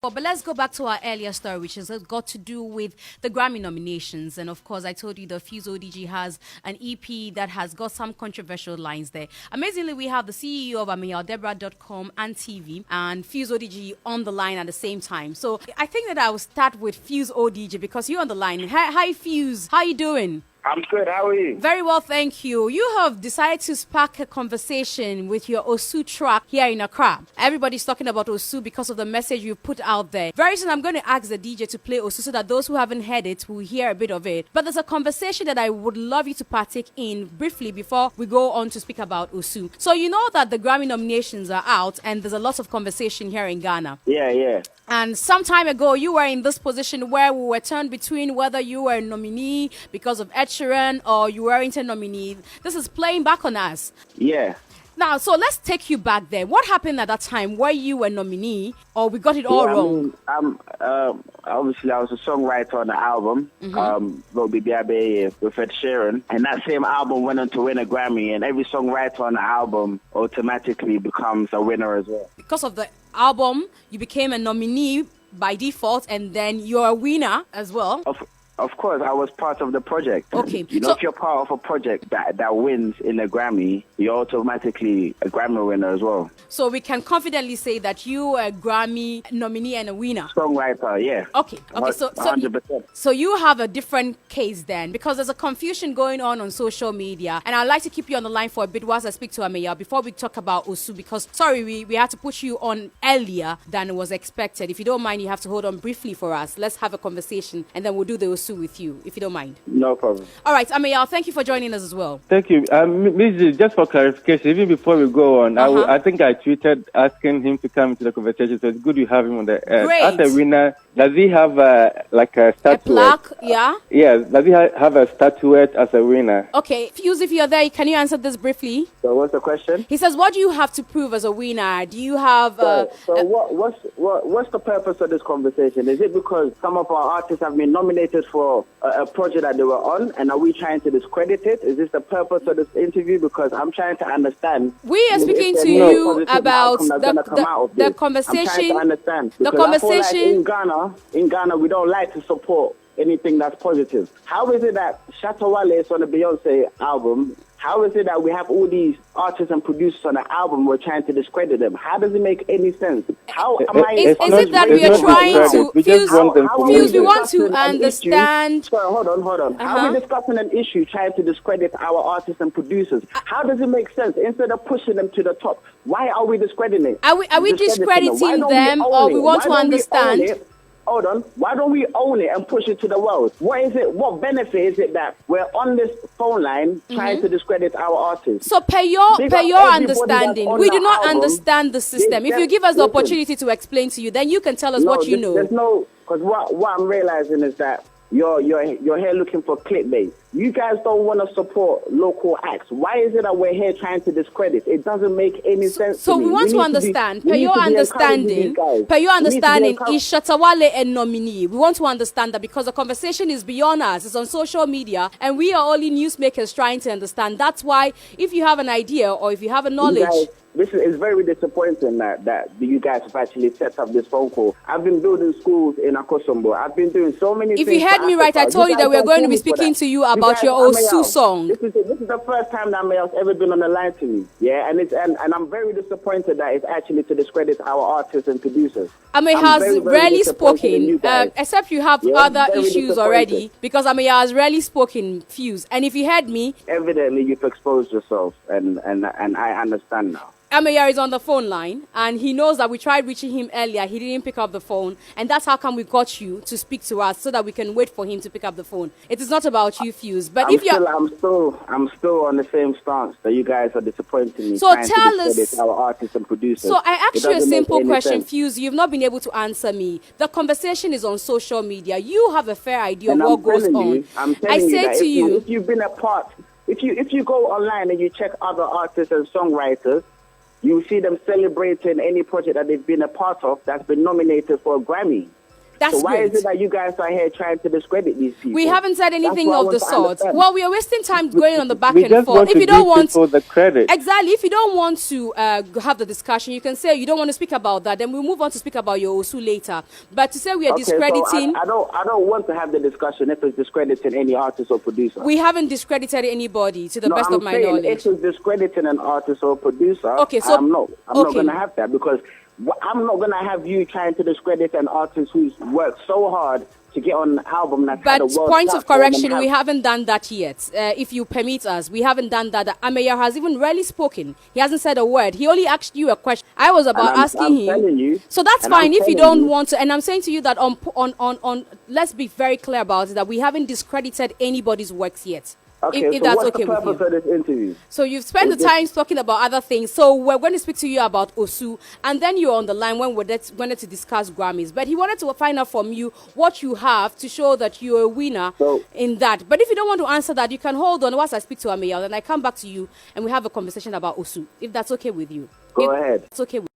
But let's go back to our earlier story, which has got to do with the Grammy nominations. And of course, I told you the Fuse ODG has an EP that has got some controversial lines there. Amazingly, we have the CEO of AmiyaDebra.com and TV and Fuse ODG on the line at the same time. So I think that I will start with Fuse ODG because you're on the line. Hi Fuse. How are you doing? I'm good. How are you? Very well, thank you. You have decided to spark a conversation with your Osu track here in Accra. Everybody's talking about Osu because of the message you put out there. Very soon, I'm going to ask the DJ to play Osu so that those who haven't heard it will hear a bit of it. But there's a conversation that I would love you to partake in briefly before we go on to speak about Osu. So you know that the Grammy nominations are out and there's a lot of conversation here in Ghana. Yeah. And some time ago, you were in this position where we were turned between whether you were a nominee because of Ed Sheeran or you weren't a nominee. This is playing back on us. Yeah. Now, so let's take you back there. What happened at that time? Were you a nominee or we got it all wrong? Obviously, I was a songwriter on the album, Robbie Biabe with Ed Sheeran. And that same album went on to win a Grammy. And every songwriter on the album automatically becomes a winner as well. Because of the album, you became a nominee by default and then you're a winner as well. Of course, I was part of the project. Okay. You know, if you're part of a project that wins in a Grammy, you're automatically a Grammy winner as well. So we can confidently say that you are a Grammy nominee and a winner. Songwriter, yeah. Okay. So 100%. So you have a different case then, because there's a confusion going on social media, and I'd like to keep you on the line for a bit whilst I speak to Amiya before we talk about Osu, because sorry, we had to put you on earlier than was expected. If you don't mind, you have to hold on briefly for us. Let's have a conversation and then we'll do the Osu with you, if you don't mind. No problem. All right, Amiya, thank you for joining us as well. Thank you. Ms. Just for clarification, even before we go on, I think I tweeted asking him to come into the conversation, so it's good you have him on the air. Great. As a winner, does he have a statuette? A plaque, yeah? Yes. Does he have a statuette as a winner? Okay. Fuse, if you're there, can you answer this briefly? So what's the question? He says, what do you have to prove as a winner? Do you have... What's the purpose of this conversation? Is it because some of our artists have been nominated for a project that they were on, and are we trying to discredit it? Is this the purpose of this interview? Because I'm trying to understand. We are speaking to you about the conversation. I'm trying to understand. The Because conversation. I feel like in Ghana, we don't like to support anything that's positive. How is it that Shatta Wale is on the Beyonce album? How is it that we have all these artists and producers on the album, we're trying to discredit them? How does it make any sense? How am I... Is it that we are trying to... Fuse, we want to understand... Sorry, hold on. How are we discussing an issue trying to discredit our artists and producers? How does it make sense? Instead of pushing them to the top, why are we discrediting it? Are we discrediting them, or we want to understand... Hold on. Why don't we own it and push it to the world? What is it? What benefit is it that we're on this phone line trying to discredit our artists? So, per your understanding, we do not understand the system. If you give us the opportunity to explain to you, then you can tell us what you know. There's no, because what I'm realizing is that you're here looking for clickbait. You guys don't want to support local acts. Why is it that we're here trying to discredit? It doesn't make any sense. So to me. we want to understand. Per your understanding, is Shatta Wale a nominee? We want to understand that because the conversation is beyond us. It's on social media, and we are only newsmakers trying to understand. That's why, if you have an idea or if you have a knowledge. This is very disappointing that you guys have actually set up this phone call. I've been building schools in Akosombo. I've been doing so many things. If you heard me right, I told you that we are going to be speaking to you about your Osu song. This is the first time that Mayal's ever been on the line to me. Yeah, and I'm very disappointed that it's actually to discredit our artists and producers. Ame has rarely spoken, except you have other issues already, because Ame has rarely spoken, Fuse. And if you heard me... Evidently, you've exposed yourself, and I understand now. Ameya is on the phone line, and he knows that we tried reaching him earlier. He didn't pick up the phone, and that's how come we got you to speak to us, so that we can wait for him to pick up the phone. It is not about you, Fuse. But I'm still on the same stance that you guys are disappointing me. So tell us, our artists and producers. So I asked you a simple question, Fuse. You've not been able to answer me. The conversation is on social media. You have a fair idea of what goes on. I say to you, if you've been a part, if you go online and you check other artists and songwriters, you see them celebrating any project that they've been a part of that's been nominated for a Grammy. That's so why great. is it that you guys are here trying to discredit these people? We haven't said anything of the sort. Well, we are wasting time going on the back We and just forth. want If to you don't give want people the credit. exactly, if you don't want to have the discussion, you can say you don't want to speak about that. Then we'll move on to speak about your Osu later. But to say we are discrediting, So I don't want to have the discussion if it's discrediting any artist or producer. we haven't discredited anybody to the best of my knowledge. If it's discrediting an artist or producer, Okay, so I'm not going to have that, because I'm not going to have you trying to discredit an artist who's worked so hard to get on an album that's had a But world point of platform correction, and we haven't done that yet. If you permit us, we haven't done that. Ameya has even rarely spoken. He hasn't said a word. He only asked you a question. I was about asking I'm him. telling you, So that's and fine I'm if you telling don't you. want to. And I'm saying to you that on let's be very clear about it, that we haven't discredited anybody's works yet. Okay, if so that's what's okay the with you. purpose of this interview? So you've spent the time talking about other things. So we're going to speak to you about Osu, and then you're on the line when we're wanted to discuss Grammys. But he wanted to find out from you what you have to show that you're a winner in that. But if you don't want to answer that, you can hold on whilst I speak to Ameya, then I come back to you and we have a conversation about Osu, if that's okay with you. Go ahead. It's okay with